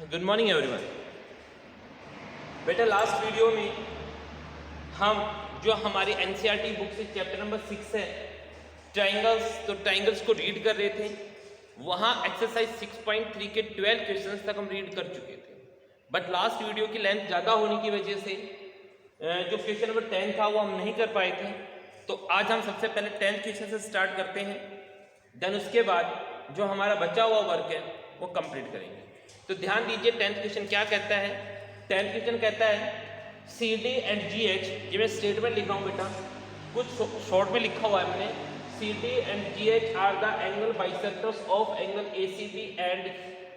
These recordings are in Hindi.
Good morning everyone. बेटा लास्ट वीडियो में हम जो हमारी एनसीईआरटी बुक से चैप्टर नंबर 6 है ट्राइंगल्स, तो ट्राइंगल्स को रीड कर रहे थे। वहाँ एक्सरसाइज 6.3 के 12 क्वेश्चंस तक हम रीड कर चुके थे, बट लास्ट वीडियो की लेंथ ज़्यादा होने की वजह से जो क्वेश्चन नंबर 10 था वो हम नहीं कर पाए थे। तो आज हम सबसे पहले 10th क्वेश्चन से स्टार्ट करते हैं, देन उसके बाद जो हमारा बचा हुआ वर्क है वो कंप्लीट करेंगे। तो ध्यान दीजिए 10th क्वेश्चन क्या कहता है। 10th क्वेश्चन कहता है CD एंड GH, ये मैं स्टेटमेंट लिख रहा हूँ बेटा, कुछ शॉर्ट में लिखा हुआ है मैंने। CD and GH are the angle bisectors of angle ACB and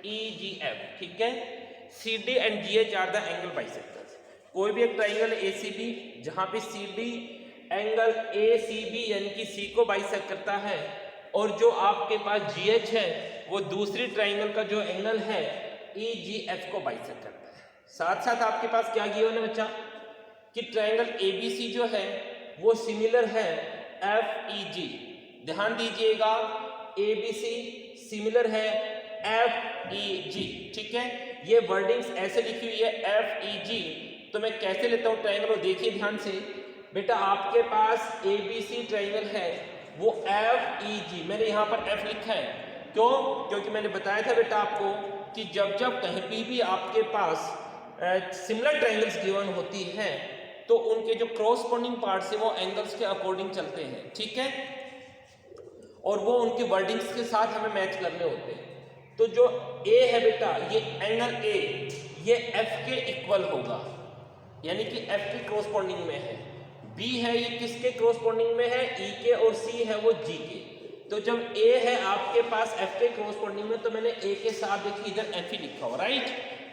EGF। ठीक है, CD and GH are the angle bisectors. कोई भी एक ट्राइंगल ACB जहाँ पे CD एंगल ACB यानी कि C को बाइसेक्ट करता है और जो आपके पास GH है वो दूसरी ट्राइंगल का जो एंगल है EGF को बाइसेक्ट करता है। साथ साथ आपके पास क्या गिवन है बच्चा कि ट्राइंगल ABC जो है वो सिमिलर है FEG। ध्यान दीजिएगा, ABC सिमिलर है FEG। ठीक है, ये वर्डिंग्स ऐसे लिखी हुई है FEG, तो मैं कैसे लेता हूँ ट्राइंगल, देखिए ध्यान से बेटा। आपके पास ABC ट्राइंगल है वो FEG, मैंने यहाँ पर F लिखा है, क्यों? क्योंकि मैंने बताया था बेटा आपको कि जब जब कहीं भी आपके पास सिमिलर ट्राइंगल्स गिवन होती हैं तो उनके जो क्रॉसपोंडिंग पार्ट्स है वो एंगल्स के अकॉर्डिंग चलते हैं। ठीक है, और वो उनके वर्डिंग्स के साथ हमें मैच करने होते हैं। तो जो A है बेटा, ये एंगल A ये F के इक्वल होगा, यानी कि F के क्रॉसपोंडिंग में है। B है ये किसके क्रॉसपोंडिंग में है? E के, और C है वो G के। तो जब A है आपके पास F के क्रॉसपोंडिंग में, तो मैंने A के साथ देखिए इधर F ही लिखा हुआ, राइट?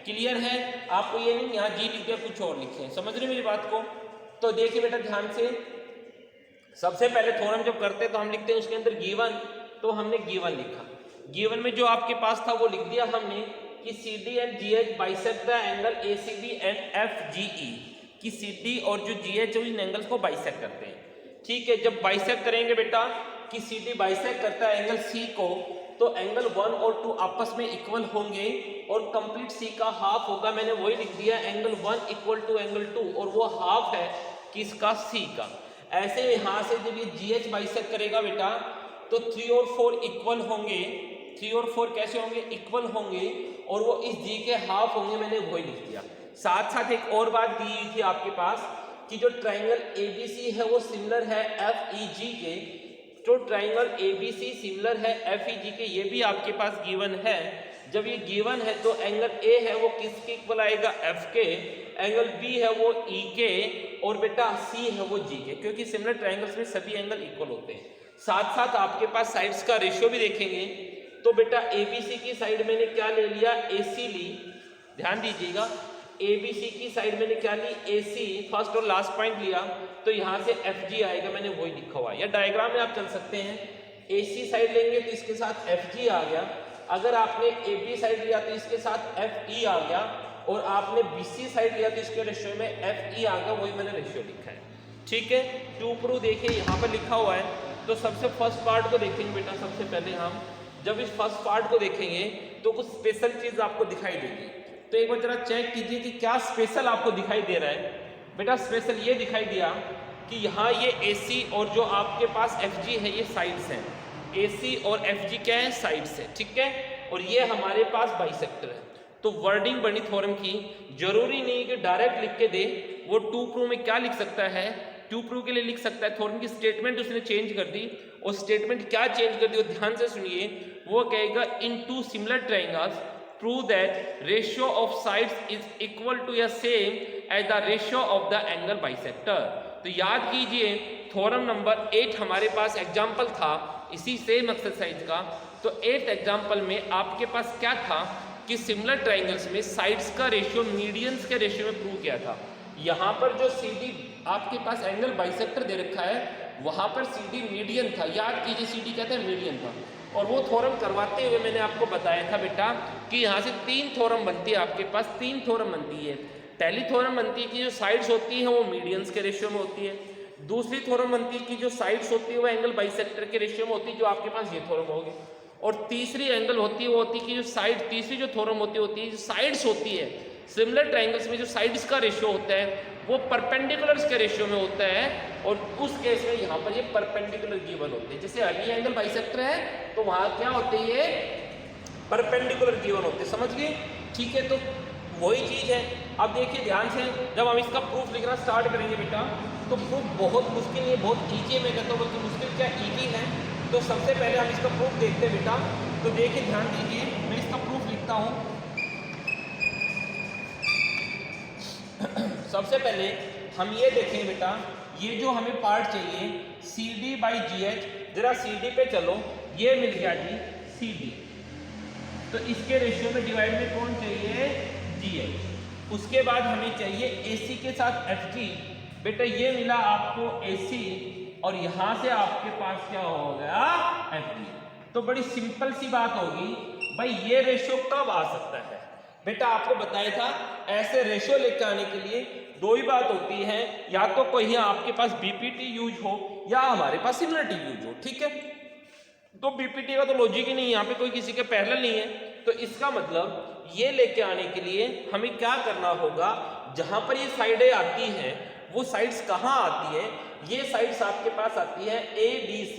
क्लियर है आपको? ये नहीं यहाँ G लिख दिया, कुछ और लिखे, समझ रहे मेरी बात को? तो देखिए बेटा ध्यान से, सबसे पहले थ्योरम जब करते हैं तो हम लिखते हैं उसके अंदर गिवन, तो हमने गिवन लिखा। गिवन में जो आपके पास था वो लिख दिया हमने कि CD and GH bisect the angle ACB and FGE, कि CD और जो GH इन एंगल्स को बाइसेक्ट करते हैं। ठीक है, जब बाइसेक्ट करेंगे बेटा कि CD बाइसेक्ट करता है एंगल C को, तो एंगल 1 और 2 आपस में इक्वल होंगे और कंप्लीट C का हाफ होगा। मैंने वही लिख दिया, एंगल 1 इक्वल टू एंगल 2, और वो हाफ है किसका? C का। ऐसे यहाँ से जब ये GH बाइसेक्ट करेगा बेटा तो 3 और 4 इक्वल होंगे। 3 और 4 कैसे होंगे? इक्वल होंगे, और वो इस G के हाफ होंगे, मैंने वही लिख दिया। साथ साथ एक और बात दी हुई थी आपके पास कि जो ट्राइंगल ABC है वो सिमिलर है FEG के। जो ट्राइंगल ABC सिमिलर है FEG के, ये भी आपके पास गिवन है। जब ये गिवन है तो एंगल A है वो किसके इक्वल आएगा? F के। एंगल B है वो E के, और बेटा C है वो G के, क्योंकि सिमिलर ट्राइंगल्स में सभी एंगल इक्वल होते हैं। साथ साथ आपके पास साइड्स का रेशियो भी देखेंगे, तो बेटा ABC की साइड मैंने क्या ले लिया? AC ली। ध्यान दीजिएगा, ABC की साइड मैंने क्या ली? AC, फर्स्ट और लास्ट पॉइंट लिया, तो यहाँ से FG आएगा, मैंने वही लिखा हुआ है। या डायग्राम में आप चल सकते हैं, AC साइड लेंगे तो इसके साथ FG आ गया, अगर आपने AB साइड लिया तो इसके साथ FE आ गया, और आपने BC साइड लिया तो इसके रेशियो में FE आ गया, वही मैंने रेशियो लिखा है। ठीक है, टू प्रूव देखिए यहाँ पर लिखा हुआ है। तो सबसे फर्स्ट पार्ट को देखेंगे बेटा। सबसे पहले हम जब इस फर्स्ट पार्ट को देखेंगे तो कुछ स्पेशल चीज आपको दिखाई देगी, तो एक बार जरा चेक कीजिए कि क्या स्पेशल आपको दिखाई दे रहा है। बेटा स्पेशल ये दिखाई दिया कि यहाँ ये AC और जो आपके पास FG है ये साइड्स हैं। AC और FG क्या है? साइड्स है। ठीक है, और ये हमारे पास बाइसेक्टर है। तो वर्डिंग बनी थ्योरम की, जरूरी नहीं कि डायरेक्ट लिख के दे, वो टू प्रूव में क्या लिख सकता है? टू प्रूव के लिए लिख सकता है। थ्योरम की स्टेटमेंट उसने चेंज कर दी, और स्टेटमेंट क्या चेंज कर दी वो ध्यान से सुनिए। वो कहेगा in two similar triangles prove that ratio of sides is equal to या same as the ratio of the angle bisector। तो याद कीजिए थ्योरम नंबर 8 हमारे पास एग्जाम्पल था इसी सेम एक्सरसाइज का। तो 8th एग्जाम्पल में आपके पास क्या था कि सिमिलर ट्राइंगल्स में साइड्स का रेशियो मीडियंस के रेशियो में प्रूव किया था। यहाँ पर जो CD आपके पास एंगल बाइसेक्टर दे रखा है, वहाँ पर CD मीडियन था। याद कीजिए CD कहते हैं मीडियन था, और वो थ्योरम करवाते हुए मैंने आपको बताया था बेटा कि यहाँ से 3 थ्योरम बनती है। आपके पास 3 थ्योरम बनती है। पहली थ्योरम बनती है कि जो साइड्स होती हैं वो मीडियंस के रेशियो में होती है। दूसरी थ्योरम बनती है कि जो साइड्स होती है वो एंगल बाइसेक्टर के रेशियो में होती है, जो आपके पास ये थ्योरम होगी। और तीसरी एंगल होती है वो होती है कि जो साइड, तीसरी जो थ्योरम होती है जो साइड्स होती है सिमिलर ट्राइंगल्स में जो साइड्स का रेशियो होता है वो परपेंडिकुलर्स के रेशियो में होता है, और उस केस में यहाँ पर ये परपेंडिकुलर गिवन होते हैं। जैसे अभी एंगल बाइसेक्टर है तो वहाँ क्या होते हैं, ये परपेंडिकुलर गिवन होते हैं, समझ गए? ठीक है, तो वही चीज़ है। अब देखिए ध्यान से, जब हम इसका प्रूफ लिखना स्टार्ट करेंगे बेटा तो प्रूफ बहुत मुश्किल नहीं है, बहुत ईजी है, मैं कहता हूँ बल्कि मुश्किल क्या ईजी है। तो सबसे पहले हम इसका प्रूफ देखते हैं बेटा। तो देखिए ध्यान दीजिए, मैं इसका प्रूफ लिखता हूँ। सबसे पहले हम ये देखेंगे बेटा, ये जो हमें पार्ट चाहिए CD/GH, जरा CD पे चलो, ये मिल गया जी CD, तो इसके रेशियो में डिवाइड में कौन चाहिए, GH। उसके बाद हमें चाहिए AC के साथ FG, बेटा ये मिला आपको AC, और यहां से आपके पास क्या हो गया, FG। तो बड़ी सिंपल सी बात होगी भाई, ये रेशियो कब आ सकता है बेटा, आपको बताया था ऐसे रेशियो लेकर आने के लिए दो ही बात होती है, या तो कोई आपके पास BPT यूज हो या हमारे पास सिमिलरिटी यूज हो, ठीक है। तो BPT का तो लॉजिक ही नहीं है, यहाँ पे कोई किसी के पैरेलल नहीं है, तो इसका मतलब ये लेके आने के लिए हमें क्या करना होगा, जहां पर ये साइडें आती हैं वो साइड्स कहाँ आती है, ये साइड्स आपके पास आती है ABC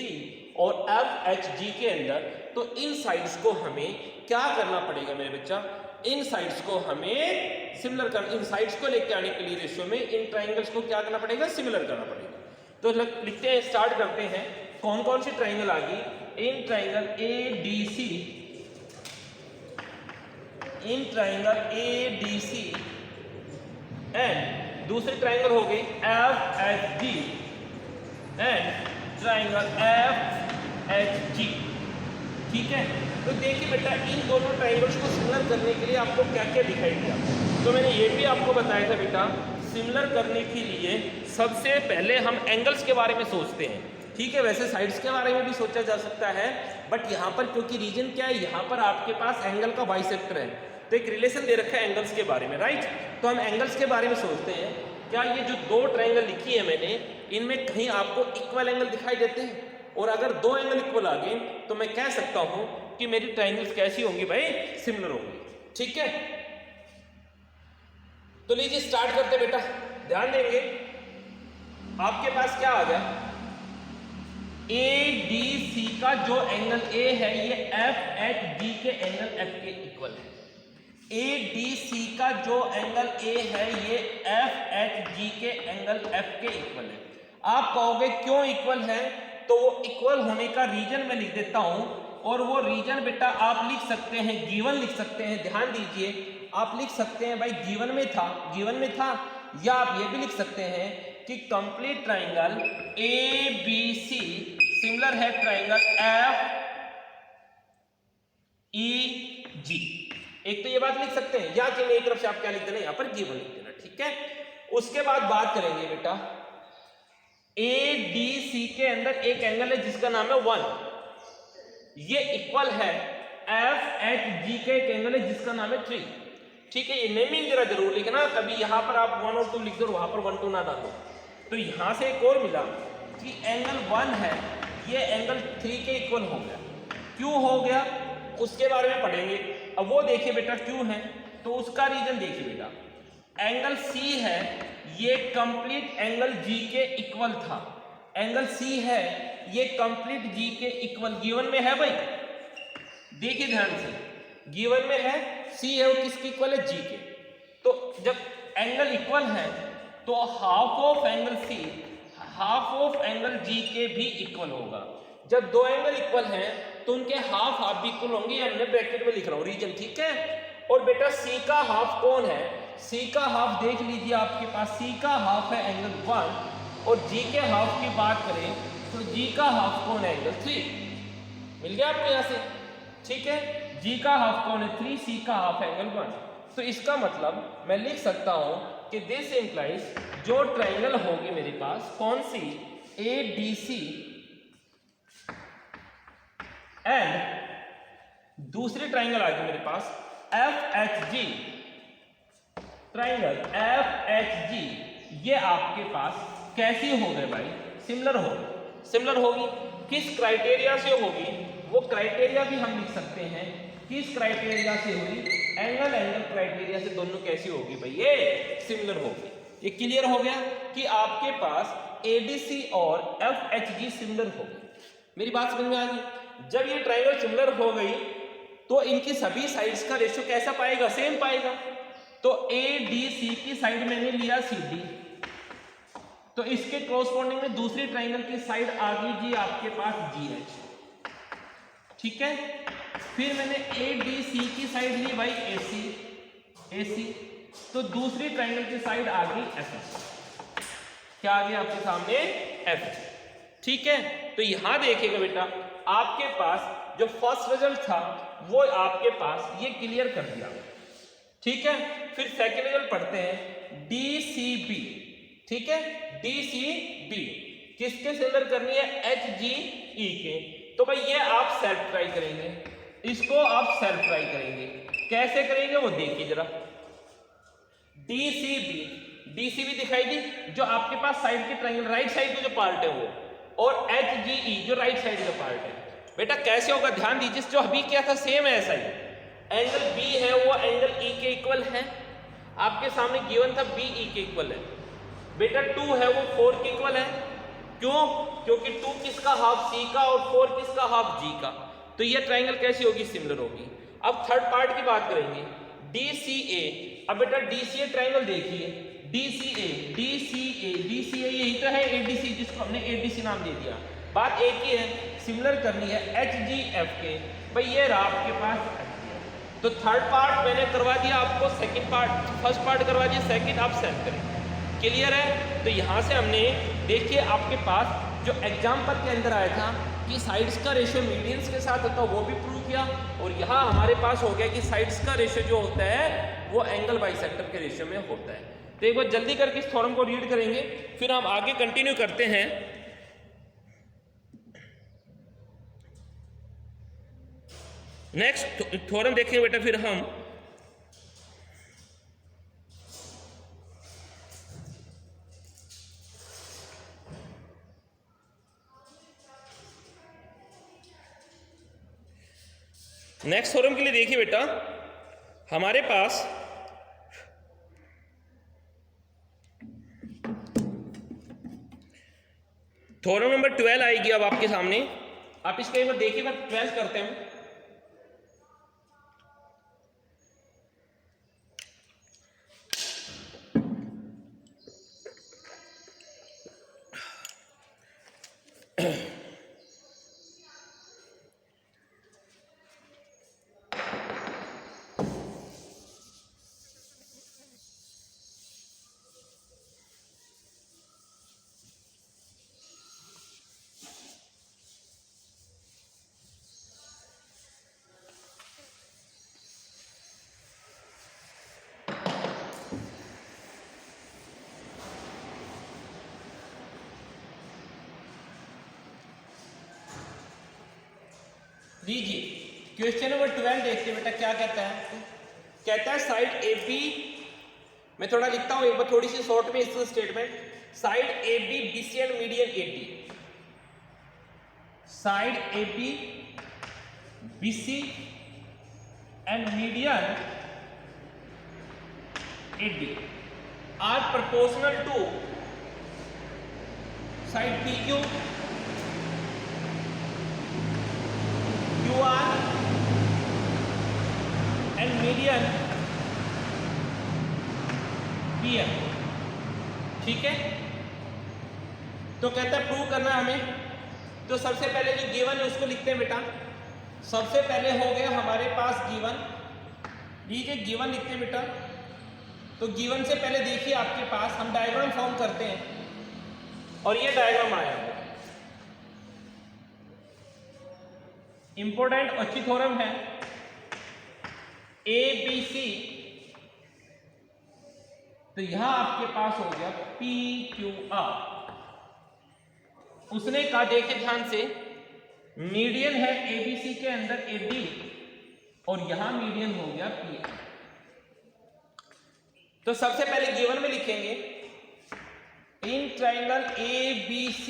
और FHG के अंदर। तो इन साइड्स को हमें क्या करना पड़ेगा मेरे बच्चा, इन साइड्स को हमें सिमिलर करना, इन साइड्स को लेके आने के लिए रेशियो में इन ट्राइंगल्स को क्या करना पड़ेगा, सिमिलर करना पड़ेगा। तो लिखते हैं, स्टार्ट करते हैं। कौन कौन सी ट्राइंगल आ गई, in triangle ADC, in triangle ADC and दूसरी ट्राइंगल हो गई FHG एंड ट्राइंगल FHG, ठीक है। तो देखिए बेटा, इन दोनों ट्राइंगल्स को सिमिलर करने के लिए आपको क्या क्या दिखाई दिया, तो मैंने ये भी आपको बताया था बेटा, सिमिलर करने के लिए सबसे पहले हम एंगल्स के बारे में सोचते हैं, ठीक है। वैसे साइड्स के बारे में भी सोचा जा सकता है, बट यहाँ पर क्योंकि रीजन क्या है, यहाँ पर आपके पास एंगल का बाइसेक्टर है, तो एक रिलेशन दे रखा है एंगल्स के बारे में, राइट। तो हम एंगल्स के बारे में सोचते हैं, क्या ये जो दो ट्राइंगल लिखी है मैंने, इनमें कहीं आपको इक्वल एंगल दिखाई देते हैं, और अगर दो एंगल इक्वल आ गए तो मैं कह सकता हूं कि मेरी ट्राइंगल्स कैसी होंगी भाई, सिमिलर होंगी, ठीक है। तो लीजिए स्टार्ट करते बेटा, ध्यान देंगे। आपके पास क्या आ गया, ADC का जो एंगल A है ये FHG के एंगल F के इक्वल है। ADC का जो एंगल A है ये FHG के एंगल F के इक्वल है। आप कहोगे क्यों इक्वल है, तो वो इक्वल होने का रीजन मैं लिख देता हूं, और वो रीजन बेटा आप लिख सकते हैं, गिवन लिख सकते हैं। ध्यान दीजिए, आप लिख सकते हैं भाई गिवन में था, या आप ये भी लिख सकते हैं कि कंप्लीट ट्राइंगल ABC सिमिलर है ट्राइंगल FEG। एक तो ये बात लिख सकते हैं, या कि मेरी तरफ से आप क्या लिख देना, यहां पर गिवन लिख देना, ठीक है। उसके बाद बात करेंगे बेटा, ADC के अंदर एक एंगल है जिसका नाम है 1, ये इक्वल है FHG के एक एंगल है जिसका नाम है 3, ठीक है। ये नेमिंग जरा जरूर लिखना, कभी यहां पर आप 1 और 2 लिख दो, वहां पर 1 2 ना डालो। तो यहां से एक और मिला कि एंगल 1 है, ये एंगल 3 के इक्वल हो गया। क्यों हो गया उसके बारे में पढ़ेंगे। अब वो देखिए बेटा क्यों है, तो उसका रीजन देखिए बेटा, एंगल C है, ये कंप्लीट एंगल G के इक्वल था। एंगल C है, ये कंप्लीट G के इक्वल गिवन में है भाई, देखिए ध्यान से, गिवन में है C है, वो किसके इक्वल है, G के। तो जब एंगल इक्वल है तो half of angle C half of angle G के भी इक्वल होगा। जब दो एंगल इक्वल हैं तो उनके हाफ भी इक्वल होंगे, हमने ब्रैकेट में लिख रहा हूं रीजन, ठीक है। और बेटा C का हाफ कौन है, C का हाफ देख लीजिए, आपके पास C का हाफ है एंगल 1, और G के हाफ की बात करें तो G का हाफ कौन है, एंगल 3। मिल गया आपको यहां से, ठीक है। G का हाफ कौन है 3, C का हाफ एंगल 1। तो इसका मतलब मैं लिख सकता हूं कि दिस इंप्लाइज, जो ट्राइंगल होगी मेरे पास कौन सी, ADC एंड दूसरी ट्राइंगल आ गई मेरे पास FHG, ट्राइंगल FHG, ये आपके पास कैसी हो गए भाई, सिमिलर होगी। किस क्राइटेरिया से होगी, वो क्राइटेरिया भी हम लिख सकते हैं कि इस क्राइटेरिया से हुई एंगल क्राइटेरिया से दोनों कैसी होगी भाई, ये सिमिलर होगी। ये क्लियर हो गया कि आपके पास ADC और FHG सिमिलर हो गई। मेरी बात समझ में आ गई। जब ये ट्रायंगल सिमिलर हो गई तो इनकी सभी साइड्स का रेशियो कैसा पाएगा, सेम पाएगा। तो ADC की साइड मैंने लिया CD, तो इसके कोरस्पॉन्डिंग में दूसरी ट्रायंगल की साइड आ गई जी आपके पास GH, ठीक है। फिर मैंने ADC की साइड ली भाई AC, तो दूसरी ट्रायंगल की साइड आ गई FH। क्या आ गया आपके सामने, FH, ठीक है। तो यहां देखिएगा बेटा, आपके पास जो फर्स्ट रिजल्ट था वो आपके पास ये क्लियर कर दिया, ठीक है। फिर सेकेंड रिजल्ट पढ़ते हैं DCB, ठीक है। DCB किसके सिमिलर करनी है, HGE के। तो भाई ये आप सेल्फ ट्राई करेंगे, इसको आप सेल्फ ट्राई करेंगे। कैसे करेंगे वो देखिए जरा। DCB दिखाई दी, जो आपके पास साइड की ट्रायंगल राइट साइड का जो पार्ट है वो, और HGE जो राइट साइड का पार्ट है। बेटा कैसे होगा, ध्यान दीजिए, जो अभी क्या था सेम है ऐसा ही। एंगल B है वो एंगल E के इक्वल है, आपके सामने गिवन था BE के इक्वल है। बेटा 2 है वो 4 के इक्वल है, क्यों, क्योंकि 2 किसका हाफ C का और 4 किसका हाफ G का। तो ये ट्रायंगल कैसी होगी, सिमिलर होगी। अब थर्ड पार्ट की बात करेंगे, DCA। अब बेटा DCA ट्रायंगल देखिए, DCA यही तो है ADC, जिसको हमने ADC नाम दे दिया। बात एक ही है, सिमिलर करनी है HGF के। भाई ये रहा आपके पास, तो थर्ड पार्ट मैंने करवा दिया आपको, सेकंड पार्ट फर्स्ट पार्ट करवा दिया, सेकंड आप सेट करेंगे। क्लियर है। तो यहाँ से हमने देखिए आपके पास जो एग्जाम्पल के अंदर आया था कि साइड्स का रेशियो मीडियंस के साथ होता है, वो भी प्रूव किया। और यहाँ हमारे पास हो गया कि साइड्स का रेशियो जो होता है वो एंगल बाइसेक्टर के रेशियो में होता है। तो एक बार जल्दी करके इस थ्योरम को रीड करेंगे, फिर हम आगे कंटिन्यू करते हैं। नेक्स्ट थ्योरम देखें बेटा, फिर हम नेक्स्ट थ्योरम के लिए देखिए बेटा, हमारे पास थ्योरम नंबर 12 आएगी अब आपके सामने। आप इसके एक बार देखिए, मैं 12 करते हैं। लीजिए क्वेश्चन नंबर 12 देखते बेटा, क्या कहता है। कहता है साइड AB, मैं थोड़ा लिखता हूं एक बार थोड़ी सी शॉर्ट में इस स्टेटमेंट। Side AB BC and median AD, side AB BC and median AD are proportional to side PQ QR and median PM, ठीक है। तो कहता है प्रूव करना है हमें। तो सबसे पहले जो गिवन है उसको लिखते हैं बेटा। सबसे पहले हो गया हमारे पास गिवन, लीजिए गिवन लिखते हैं बेटा। तो गिवन से पहले देखिए आपके पास हम डायग्राम फॉर्म करते हैं, और ये डायग्राम आया है, इंपॉर्टेंट अच्छी थ्योरम है। ABC, तो यहां आपके पास हो गया PQR। उसने कहा देखे ध्यान से, मीडियन है ABC के अंदर AD, और यहां मीडियन हो गया PM। तो सबसे पहले गिवन में लिखेंगे in triangle ABC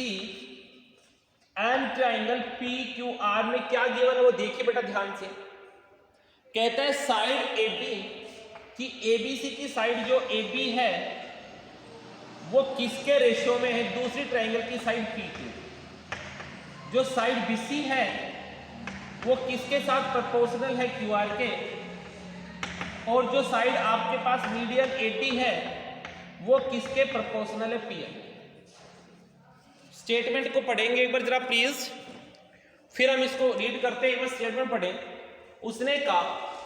and triangle P Q are में क्या गिवन है वो देखिए बेटा ध्यान से। कहता है साइड ए बी कि एबीसी की साइड जो ए बी है वो किसके रेशियो में है दूसरी ट्राइंगल की साइड पी क्यू। जो साइड बीसी है वो किसके साथ प्रोपोर्शनल है क्यू आर के, और जो साइड आपके पास मीडियन एटी है वो किसके प्रोपोर्शनल है पी एम। स्टेटमेंट को पढ़ेंगे एक बार जरा प्लीज, फिर हम इसको रीड करते हैं। एक बार स्टेटमेंट पढ़ें। उसने कहा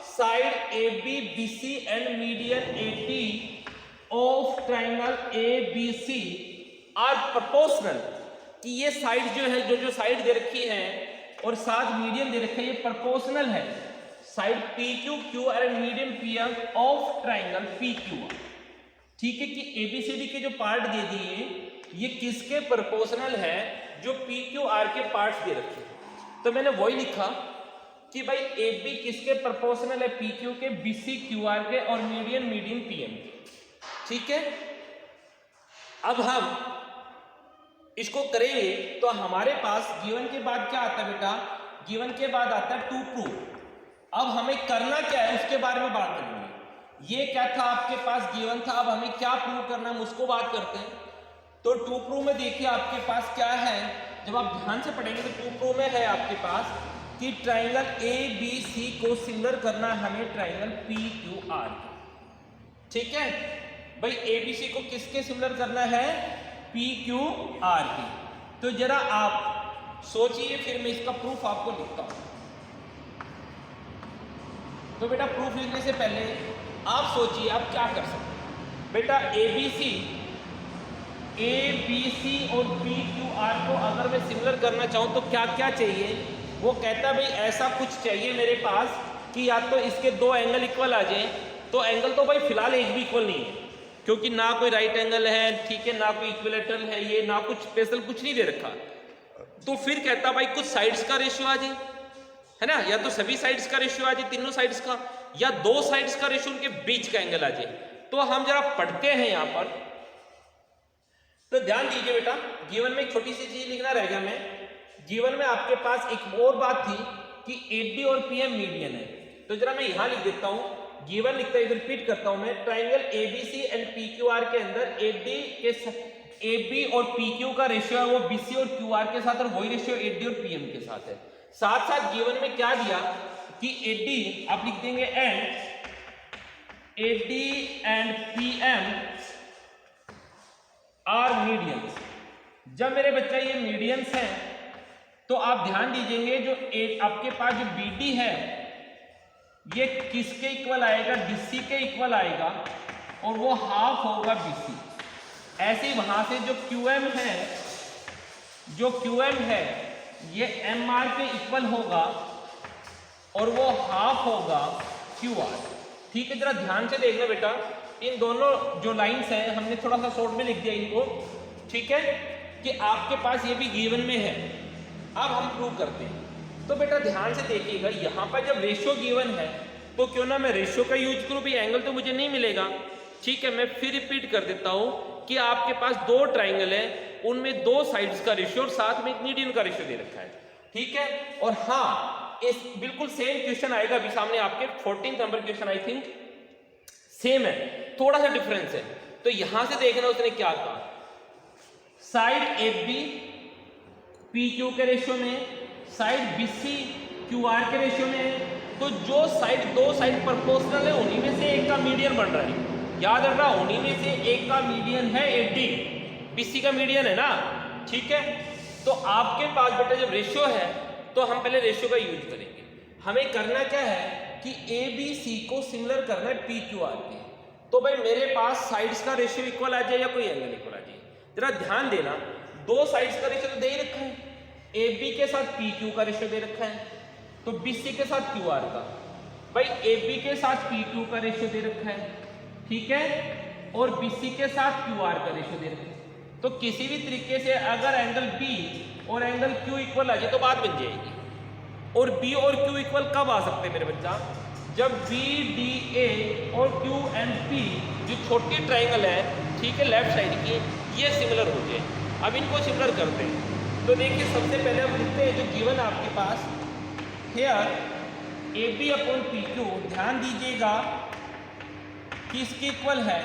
side A B B C and median A T of triangle A B C are proportional, कि ये साइड जो है जो साइड दे रखी है और साथ मीडियन दे रखे ये प्रोपोर्शनल है। Side P Q Q R and median P M of triangle P Q R. ठीक है कि एबीसीडी के जो पार्ट दे दिए ये किसके प्रोपोर्शनल है, जो पी क्यू आर के पार्ट्स दे रखे। तो मैंने वही लिखा कि भाई ए बी किसके प्रोपोर्शनल है पी क्यू के, बी सी क्यू आर के और मीडियन पी एम के। ठीक है, अब हम इसको करेंगे तो हमारे पास गिवन के बाद क्या आता है बेटा, गिवन के बाद आता है टू प्रूव। अब हमें करना क्या है उसके बारे में बात करेंगे। ये क्या था आपके पास गिवन था, अब हमें क्या प्रूव करना है उसको बात करते हैं। तो टू प्रूव में देखिए आपके पास क्या है, जब आप ध्यान से पढ़ेंगे तो टू प्रूव में है आपके पास कि ट्राइंगल ए बी सी को सिमिलर करना हमें ट्राइंगल पी क्यू आर। ठीक है भाई, ए बी सी को किसके सिमिलर करना है, पी क्यू आर की। तो जरा आप सोचिए, फिर मैं इसका प्रूफ आपको लिखता हूं। तो बेटा प्रूफ लिखने से पहले आप सोचिए आप क्या कर सकते। बेटा ए बी सी और पी क्यू आर को अगर मैं सिमिलर करना चाहूं तो क्या क्या चाहिए। वो कहता भाई ऐसा कुछ चाहिए मेरे पास कि या तो इसके दो एंगल इक्वल आ जाए। तो एंगल तो भाई फिलहाल एक भी इक्वल नहीं है, क्योंकि ना कोई राइट एंगल है, ठीक है, ना कोई इक्विलेटरल है, ये ना कुछ स्पेशल कुछ नहीं दे रखा। तो फिर कहता भाई कुछ साइड्स का रेशियो आ जाए, है ना, या तो सभी साइड्स का रेशियो आ जाए, तीनों साइड्स का, या दो साइड्स का रेशियो उनके बीच का एंगल आ जाए। तो हम जरा पढ़ते हैं यहां पर, तो ध्यान दीजिए बेटा। गिवन में एक छोटी सी चीज लिखना रह गया मैं। गिवन में आपके पास एक और बात थी कि एडी और पीएम मीडियन है। तो जरा मैं यहां लिख देता हूं, गिवन लिखता है, रिपीट करता हूं मैं। ट्राइंगल एबीसी एंड पीक्यूआर के अंदर एडी के एबी और पीक्यू का रेशियो है वो बीसी और क्यूआर के साथ, और वही रेशियो एडी और पीएम के साथ है। साथ साथ गिवन में क्या दिया कि एडी आप लिख देंगे and AD and PM are medians. जब मेरे बच्चा ये मीडियंस हैं तो आप ध्यान दीजिएंगे जो आपके पास जो बीडी है ये किसके इक्वल आएगा, बीसी के इक्वल आएगा, और वो हाफ होगा बीसी। ऐसे ही वहां से जो क्यूएम है ये एमआर के इक्वल होगा और वो हाफ होगा क्यूआर। ठीक है, जरा ध्यान से देखना बेटा। इन दोनों जो लाइंस हैं हमने थोड़ा सा शॉर्ट में लिख दिया इनको, ठीक है, कि आपके पास ये भी गिवन में है। अब हम प्रूव करते हैं। तो बेटा ध्यान से देखिएगा, यहां पर जब रेशियो गिवन है तो क्यों ना मैं रेशियो का यूज करूं, भी एंगल तो मुझे नहीं मिलेगा। ठीक है, मैं फिर रिपीट कर देता हूं कि आपके पास दो ट्राइंगल है, उनमें दो साइड्स का रेशियो और साथ में एक मीडियन का रेशियो दे रखा है। ठीक है, और हाँ इस बिल्कुल सेम क्वेश्चन आएगा अभी सामने आपके 14 number question, I think same है, थोड़ा सा डिफरेंस है। तो यहां से देखना उसने क्या कहा, side A B P Q के रेशियो में, side B C Q R के रेशियो में है। तो जो साइड दो साइड प्रोपोर्शनल है उन्हीं में से एक का मीडियन बन रहा है। याद रखना, उन्हीं में से एक का मीडियन है 80, बीसी का मीडियन है ना। ठीक है, तो आपके पास बेटा जब रेशियो है तो हम पहले रेशियो का यूज करेंगे। हमें करना क्या है कि ए बी सी को सिमिलर करना है पी क्यू आर के। तो भाई मेरे पास साइड्स का रेशियो इक्वल आ जाए या कोई एंगल इक्वल आ जाए। जरा ध्यान देना, दो साइड्स का रेशियो तो दे ही रखा है, ए बी के साथ पी क्यू का रेशियो दे रखा है, तो बी सी के साथ क्यू आर का, भाई ए बी के साथ पी क्यू का रेशियो दे रखा है, ठीक है, और बी सी के साथ क्यू आर का रेशियो दे रखा है। तो किसी भी तरीके से अगर एंगल बी और एंगल क्यू इक्वल आ जाए तो बात बन जाएगी। और बी और क्यू इक्वल कब आ सकते हैं मेरे बच्चा, जब बी डी ए और क्यू एंड पी जो छोटी ट्राइंगल है, ठीक है, लेफ्ट साइड की, ये सिमिलर हो जाए। अब इनको सिमिलर करते हैं। तो देखिए सबसे पहले हम लिखते हैं जो गिवन आपके पास हेयर AB अपॉन PQ, ध्यान दीजिएगा किसके इक्वल है,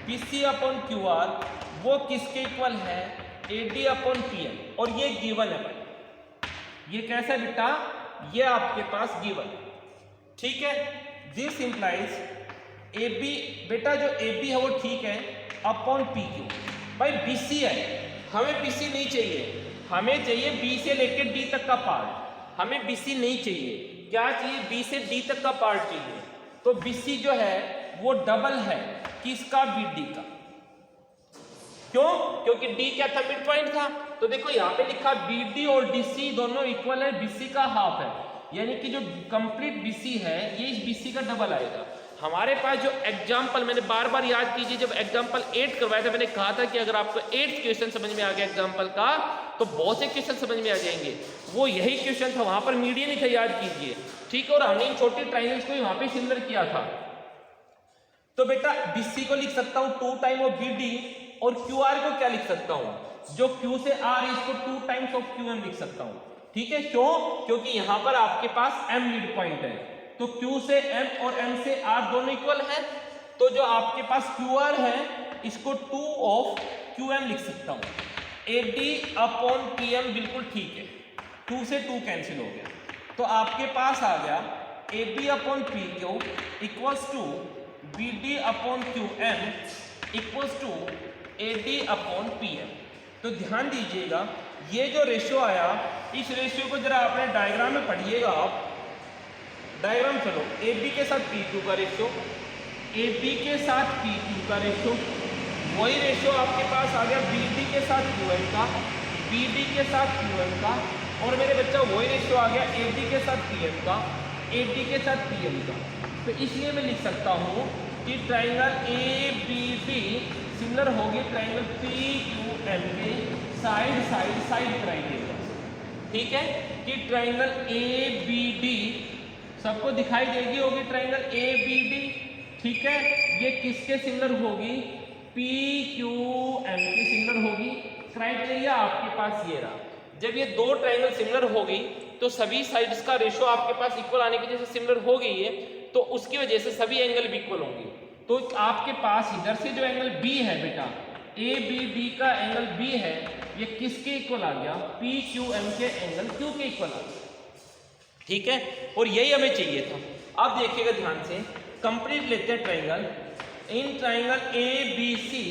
BC अपॉन QR, वो किसके इक्वल है, AD अपॉन PM, और ये गिवन है भाई। ये कैसा है बेटा, ये आपके पास गिवन, ठीक है। दिस इंप्लाइज AB, बेटा जो AB है वो ठीक है, अपॉन PQ। भाई BC है, हमें BC नहीं चाहिए, हमें चाहिए B से लेकर D तक का पार्ट, हमें BC नहीं चाहिए, क्या चाहिए, B से D तक का पार्ट चाहिए। तो BC जो है वो डबल है किसका, BD का। क्यों, क्योंकि D क्या था, मिड पॉइंट था। तो देखो यहाँ पे लिखा BD और DC दोनों इक्वल है, BC का हाफ है, यानी कि जो कंप्लीट BC है ये इस BC का डबल आएगा। हमारे पास जो एग्जाम्पल, मैंने बार बार याद कीजिए, जब एग्जाम्पल 8 करवाया था मैंने कहा था कि अगर आपको 8th क्वेश्चन समझ में आ गया एग्जाम्पल का तो बहुत से क्वेश्चन समझ में आ जाएंगे। वो यही क्वेश्चन था, वहां पर मीडियन ही था, याद कीजिए, ठीक है। और हमने इन छोटे ट्राइंगल्स को वहां पे सिमिलर किया था। तो बेटा BC को लिख सकता हूं 2 टाइम ऑफ BD, और QR को क्या लिख सकता हूं, जो Q से R है इसको 2 टाइम्स ऑफ QM लिख सकता हूं, ठीक है। क्यों, क्योंकि यहां पर आपके पास M मिड पॉइंट है, तो Q से M और M से R दोनों इक्वल है, तो जो आपके पास QR है इसको 2 ऑफ QM लिख सकता हूं। AD अपॉन PM बिल्कुल ठीक है, 2 से 2 कैंसिल हो गया, तो आपके पास आ गया AB upon PQ equals to BD upon QM equals to AD upon PM। तो ध्यान दीजिएगा ये जो रेशियो आया, इस रेशियो को जरा आपने डायग्राम में पढ़िएगा आप, डायग्राम चलो, AB के साथ PQ का रेशियो, AB के साथ PQ का रेशियो, वही रेशियो आपके पास आ गया BD के साथ QM का, BD के साथ QM का, और मेरे बच्चा वही रेशियो आ गया AD के साथ PM का, AD के साथ PM का। तो इसलिए मैं लिख सकता हूँ कि ट्राइंगल ABD सिमिलर होगी ट्राइंगल PQM के साइड साइड साइड क्राइटेरिया, ठीक है, कि ट्राइंगल ABD सबको दिखाई देगी होगी ट्राइंगल ABD, ठीक है। ये किसके सिमिलर होगी, PQM के सिमिलर होगी। क्राइटेरिया आपके पास ये रहा, जब ये दो ट्राइंगल सिमिलर होगी तो सभी साइड्स का रेशियो आपके पास इक्वल आने की जैसे सिमिलर हो गई है, तो उसकी वजह से सभी एंगल भी इक्वल होंगे। तो आपके पास इधर से जो एंगल B है बेटा, ABD का एंगल B है, ये किसके इक्वल आ गया, PQM के एंगल Q के इक्वल आ गया, ठीक है। और यही हमें चाहिए था। अब देखिएगा ध्यान से, कंप्लीट लेते हैं triangle, in triangle ABC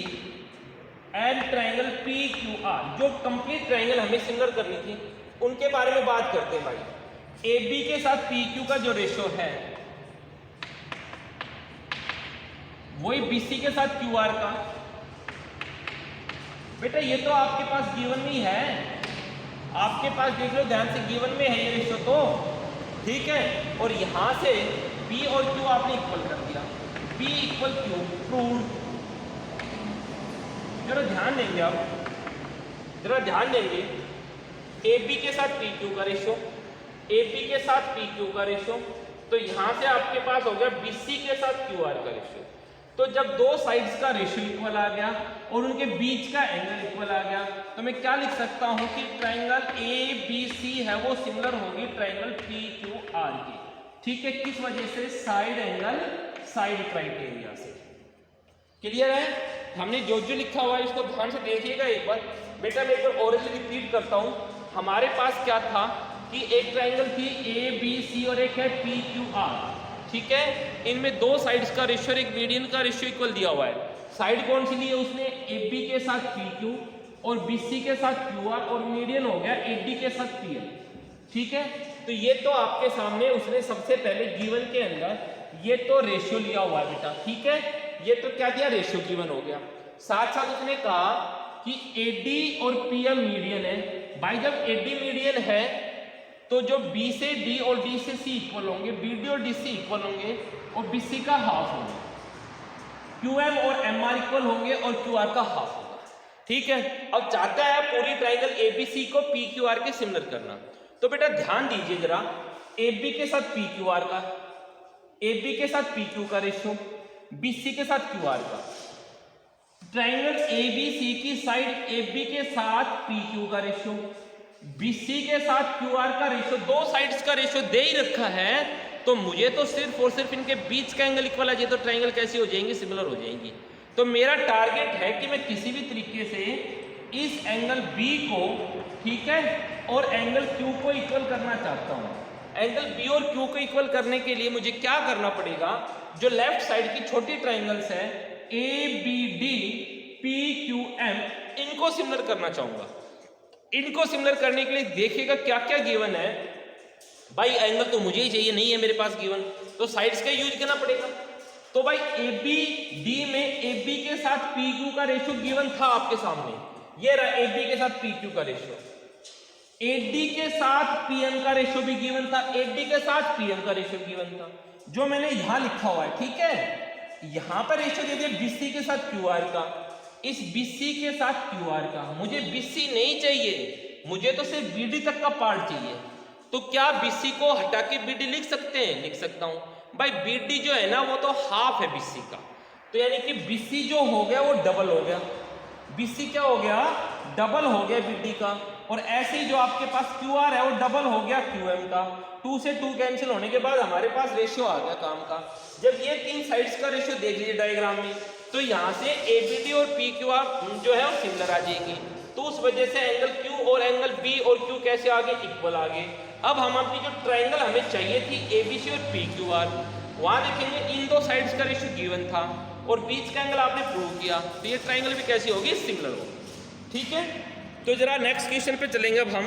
and triangle PQR, जो कंप्लीट ट्राइंगल हमें सिमिलर करनी थी उनके बारे में बात करते हैं भाई। AB के साथ PQ का जो रेशियो है वही BC के साथ QR का। बेटा ये तो आपके पास गिवन में ही है, आपके पास देख लो ध्यान से, गिवन में है ये रेशियो तो, ठीक है। और यहां से B और Q आपने इक्वल कर दिया, B इक्वल Q प्रूव्ड। जरा ध्यान देंगे आप, जरा ध्यान देंगे, AB के साथ PQ का रेशियो, AB के साथ PQ का रेशियो, तो यहां से आपके पास हो गया BC के साथ QR का रेशियो। तो जब दो साइड्स का रेशियो इक्वल आ गया और उनके बीच का एंगल इक्वल आ गया, तो मैं क्या लिख सकता हूं कि ट्राइंगल ABC है वो सिमिलर होगी ट्राइंगल PQR की, ठीक है। किस वजह से, साइड एंगल साइड क्राइटेरिया से। क्लियर है, हमने जो जो लिखा हुआ है इसको ध्यान से देखिएगा एक बार। बेटा मैं एक बार और रिपीट करता हूं, हमारे पास क्या था कि एक ट्राइंगल थी ABC और एक है PQR, ठीक है। इनमें दो साइड्स का रेशियो, एक मीडियन का रेशियो इक्वल दिया हुआ है। साइड कौन सी ली है उसने, AB के साथ PQ और BC के साथ QR, और मीडियन हो गया AD के साथ PM, ठीक है। तो ये तो आपके सामने उसने सबसे पहले गिवन के अंदर ये तो रेशियो लिया हुआ है बेटा, ठीक है। ये तो क्या दिया, रेशियो गिवन हो गया। साथ साथ उसने कहा कि AD और PM मीडियन है। भाई जब AD मीडियन है तो जो B से D और D से C इक्वल होंगे, BD और DC इक्वल होंगे और BC का हाफ होंगे, QM और MR इक्वल होंगे और QR का हाफ होगा, ठीक है। अब चाहता है पूरी ट्राइंगल ABC को PQR के सिमिलर करना, तो बेटा ध्यान दीजिए जरा, AB के साथ PQR का, AB के साथ PQ का रेशियो, BC के साथ QR का, ट्राइंगल ABC की साइड AB के साथ PQ का रेशियो, BC के साथ QR का रेशियो, दो साइड्स का रेशियो दे ही रखा है, तो मुझे तो सिर्फ और सिर्फ इनके बीच का एंगल इक्वल आ जाए तो ट्रायंगल कैसी हो जाएंगी, सिमिलर हो जाएंगी। तो मेरा टारगेट है कि मैं किसी भी तरीके से इस एंगल B को, ठीक है, और एंगल Q को इक्वल करना चाहता हूँ। एंगल B और Q को इक्वल करने के लिए मुझे क्या करना पड़ेगा, जो लेफ्ट साइड की छोटी ट्राइंगल्स है ABD PQM, इनको सिमिलर करना चाहूंगा। इनको सिमिलर करने के लिए देखिएगा क्या क्या गिवन है। भाई एंगल तो मुझे ही चाहिए, नहीं है मेरे पास गिवन, तो साइड्स का यूज करना पड़ेगा। तो भाई ABD में AB के साथ PQ का रेशियो गिवन था आपके सामने, ये रहा AB के साथ PQ का रेशियो। AD के साथ PM का रेशियो भी गिवन था, AD के साथ PM का रेशियो गिवन था, जो मैंने यहां लिखा हुआ है, ठीक है। यहां पर रेशियो दे दिया BC के साथ QR का, इस BC के साथ QR का। मुझे BC नहीं चाहिए, मुझे तो सिर्फ BD तक का पार्ट चाहिए। तो क्या BC को हटा के BD लिख सकते हैं? लिख सकता हूं। भाई BD जो है ना वो तो हाफ है BC का, तो यानी कि BC जो हो गया वो डबल हो गया। BC क्या हो गया? डबल हो गया BD का। और ऐसे ही जो आपके पास QR है वो डबल हो गया QM का। 2 से 2 कैंसिल होने के बाद हमारे पास रेशियो आ गया काम का। जब ये तीन साइड्स का रेशियो देख लीजिए डायग्राम में, तो यहाँ से ABD और PQR जो है वो सिमिलर आ जाएगी। तो उस वजह से एंगल Q और एंगल B और Q कैसे आ गए? इक्वल आ गए। अब हम अपनी जो ट्राइंगल हमें चाहिए थी ABC और PQR, वहां देखेंगे इन दो साइड्स का रेशियो गिवन था और बीच का एंगल आपने प्रूव किया, तो ये ट्राइंगल भी कैसी होगी? सिमिलर होगी। ठीक है, तो जरा नेक्स्ट क्वेश्चन पे चलेंगे अब हम।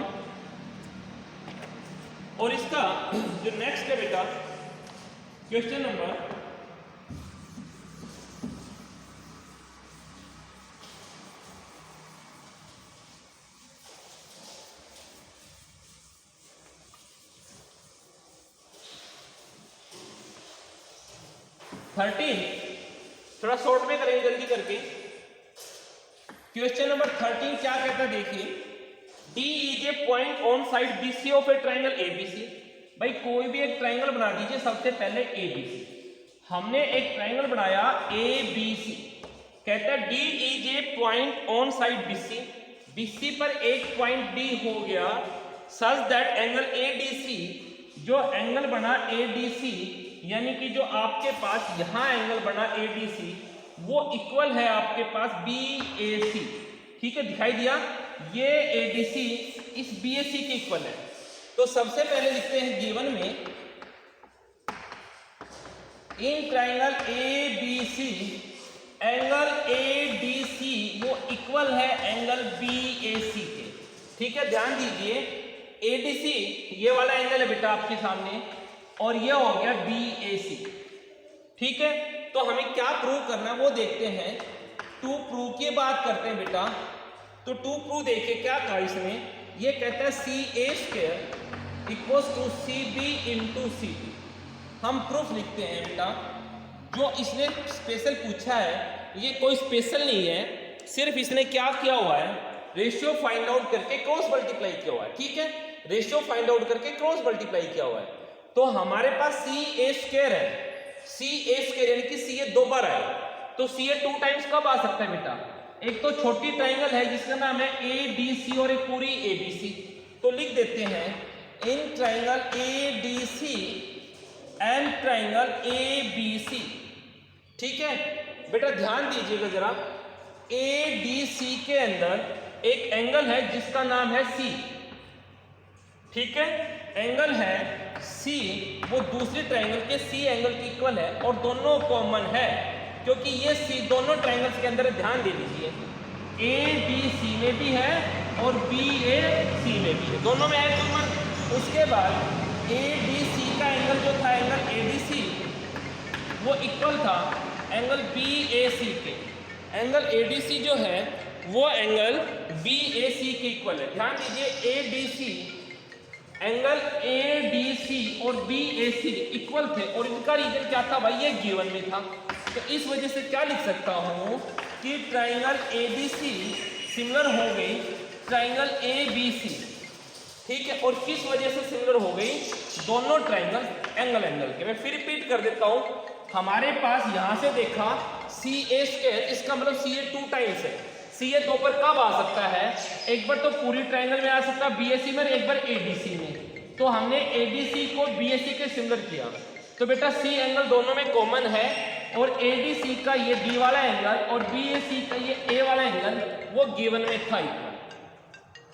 और इसका जो नेक्स्ट है बेटा, क्वेश्चन नंबर 13, थोड़ा शॉर्ट में करेंगे जल्दी करके। क्वेश्चन नंबर 13 क्या कहता है देखिए, D is a point on side BC of A triangle ABC। भाई कोई भी एक ट्राइंगल बना दीजिए, सबसे पहले ABC। हमने एक ट्राइंगल बनाया ABC, कहता है D is a point on side BC, BC पर एक पॉइंट D हो गया, सच दैट एंगल ADC, जो एंगल बना ADC, यानी कि जो आपके पास यहां एंगल बना ADC, वो इक्वल है आपके पास BAC। ठीक है, दिखाई दिया, ये ADC इस BAC के इक्वल है। तो सबसे पहले लिखते हैं गिवन में, in triangle ABC angle ADC वो इक्वल है एंगल BAC के। ठीक है, ध्यान दीजिए, ADC ये वाला एंगल है बेटा आपके सामने, और ये हो गया BAC। ठीक है, तो हमें क्या प्रूव करना है वो देखते हैं। टू प्रूव की बात करते हैं बेटा, तो टू प्रूव देखिए क्या कहा इसमें, ये कहता है CA² equals to CB into CD। हम प्रूफ लिखते हैं बेटा, जो इसने स्पेशल पूछा है ये कोई स्पेशल नहीं है, सिर्फ इसने क्या किया हुआ है, रेशियो फाइंड आउट करके क्रॉस मल्टीप्लाई किया हुआ है। ठीक है, रेशियो फाइंड आउट करके क्रॉस मल्टीप्लाई किया हुआ है। तो हमारे पास CA² है, CA² यानी कि CA दो बार आए, तो CA 2 टाइम्स कब आ सकता है बेटा? एक तो छोटी ट्राइंगल है जिसका नाम है ADC और एक पूरी ABC। तो लिख देते हैं in triangle ADC and triangle ABC। ठीक है बेटा, ध्यान दीजिएगा जरा, ADC के अंदर एक एंगल है जिसका नाम है C। ठीक है, एंगल है C, वो दूसरी ट्राइंगल के C एंगल की इक्वल है और दोनों कॉमन है, क्योंकि ये C दोनों ट्राइंगल्स के अंदर, ध्यान दे दीजिए, ABC में भी है और BAC में भी है, दोनों में है कॉमन। उसके बाद ADC का एंगल जो था एंगल ADC, वो इक्वल था एंगल BAC के। एंगल ADC जो है वो एंगल BAC के इक्वल है। ध्यान दीजिए, ADC एंगल ADC और BAC इक्वल थे और इनका रीजन क्या था भाई? ये गिवन में था। तो इस वजह से क्या लिख सकता हूं कि ट्राइंगल ADC सिमिलर हो गई ट्राइंगल ABC। ठीक है, और किस वजह से सिमिलर हो गई? दोनों ट्राइंगल एंगल के। मैं फिर रिपीट कर देता हूं, हमारे पास यहां से देखा CA², इसका मतलब CA 2 टाइम्स है, सी ए 2 पर कब आ सकता है? एक बार तो पूरी ट्रायंगल में आ सकता है बीएसी में, एक बार एडीसी में। तो हमने एडीसी को बीएसी के सिमिलर किया, तो बेटा सी एंगल दोनों में कॉमन है और एडीसी का ये बी वाला एंगल और बीएसी का ये ए वाला एंगल वो गिवन में था इक्वल।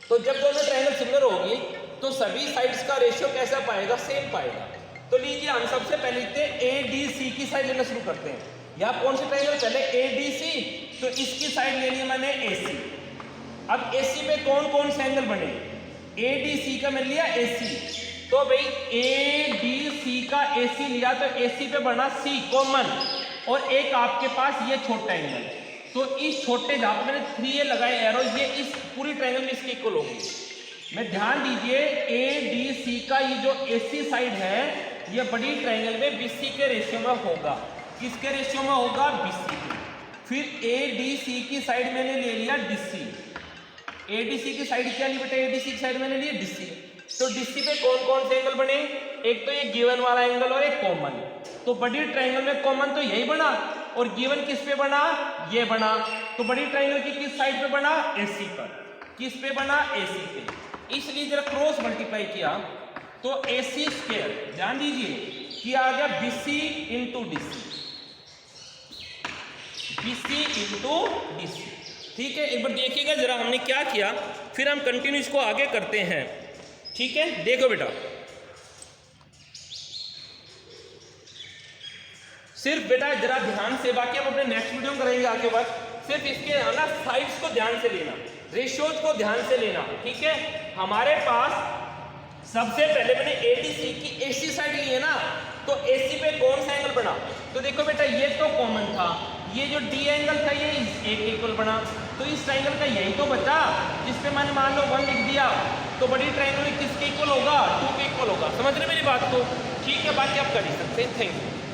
तो जब दोनों ट्रायंगल सिमिलर होगी तो सभी साइड्स का रेशियो कैसा पाएगा? सेम पाएगा। तो लीजिए हम सबसे पहले लिखते हैं एडीसी की साइड लेना शुरू करते हैं। यहाँ कौन सी ट्रायंगल चले? एडीसी, तो इसकी साइड ले ली मैंने एसी। अब एसी पे कौन कौन से एंगल बने? एडीसी का मिल लिया एसी, तो भाई एडीसी का एसी लिया तो एसी पे बना सी कॉमन, और एक आपके पास ये छोटा एंगल, तो इस छोटे जहां पे मैंने 3 लगाए एरो, ये इस पूरी ट्रायंगल में इसके इक्वल होगी। मैं ध्यान दीजिए एडीसी का ये जो एसी साइड है ये बड़ी ट्रायंगल में बीसी के रेशियो में होगा। किसके रेशियो में होगा? बीसी के। फिर एडीसी की साइड मैंने ले लिया डीसी। एडीसी की साइड क्या ली बेटा? एडीसी की साइड मैंने लिया डीसी। तो डीसी पे कौन कौन से एंगल बने? एक तो ये गिवन वाला एंगल और एक कॉमन। तो बड़ी ट्रायंगल में कॉमन तो यही बना, और गिवन किस पे बना? ये बना। तो बड़ी ट्रायंगल की किस साइड पे बना? एसी पर। किस पे बना? एसी पे। इसलिए जरा क्रॉस मल्टीप्लाई किया तो एसी स्क्वायर, ध्यान दीजिए कि आ गया BC into DC, BC into DC. ठीक है, एक बार देखिएगा जरा हमने क्या किया, फिर हम कंटिन्यू इसको आगे करते हैं। ठीक है, देखो बेटा, सिर्फ बेटा जरा ध्यान से, बाकी हम अपने नेक्स्ट वीडियो में करेंगे आगे बात, सिर्फ इसके ना साइड्स को ध्यान से लेना, रेशियोज को ध्यान से लेना। ठीक है, हमारे पास सबसे पहले मैंने एडीसी की एसी साइड ली है ना, तो एसी पे कौन सा एंगल बना? तो देखो बेटा ये तो कॉमन था, ये जो डी एंगल था ये एक इक्वल बना, तो इस ट्रायंगल का यही तो बचा जिसपे मैंने मान लो 1 लिख दिया। तो बड़ी ट्रायंगल में किसके इक्वल होगा? 2 के इक्वल होगा। समझ रहे मेरी बात को? ठीक है, बाकी आप कर ही सकते हैं। Thank you.